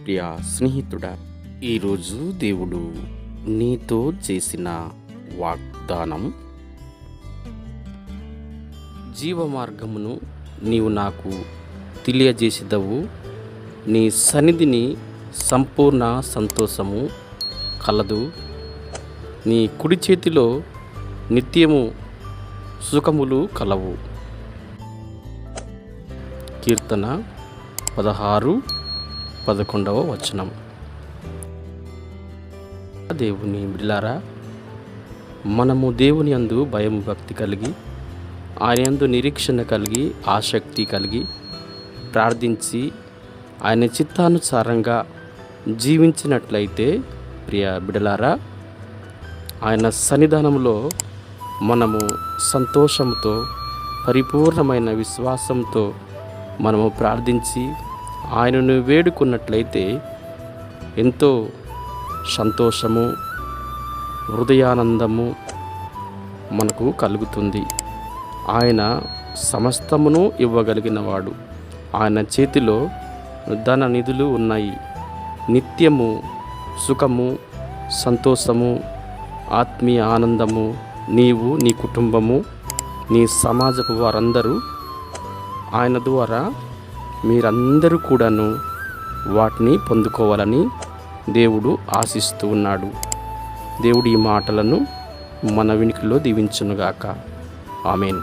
ప్రియ స్నేహితుడా, ఈరోజు దేవుడు నీతో చేసిన వాగ్దానం, జీవ మార్గమును నీవు నాకు తెలియజేసిదవు, నీ సన్నిధిని సంపూర్ణ సంతోషము కలదు, నీ కుడి చేతిలో నిత్యము సుఖములు కలవు. కీర్తన 16:11. దేవుని బిడ్డలారా, మనము దేవుని యందు భయం భక్తి కలిగి, ఆయన యందు నిరీక్షణ కలిగి, ఆసక్తి కలిగి ప్రార్థించి ఆయన చిత్తానుసారంగా జీవించినట్లయితే ప్రియ బిడ్డలారా, ఆయన సన్నిధానంలో మనము సంతోషంతో, పరిపూర్ణమైన విశ్వాసంతో మనము ప్రార్థించి ఆయనను వేడుకున్నట్లయితే ఎంతో సంతోషము, హృదయానందము మనకు కలుగుతుంది. ఆయన సమస్తమును ఇవ్వగలిగినవాడు. ఆయన చేతిలో ధన నిధులు ఉన్నాయి. నిత్యము సుఖము, సంతోషము, ఆత్మీయ ఆనందము నీవు, నీ కుటుంబము, నీ సమాజపు వారందరూ ఆయన ద్వారా మీరందరూ కూడాను వాటిని పొందుకోవాలని దేవుడు ఆశిస్తూ ఉన్నాడు. దేవుడు ఈ మాటలను మన వినికిలో దీవించునుగాక. ఆమేన్.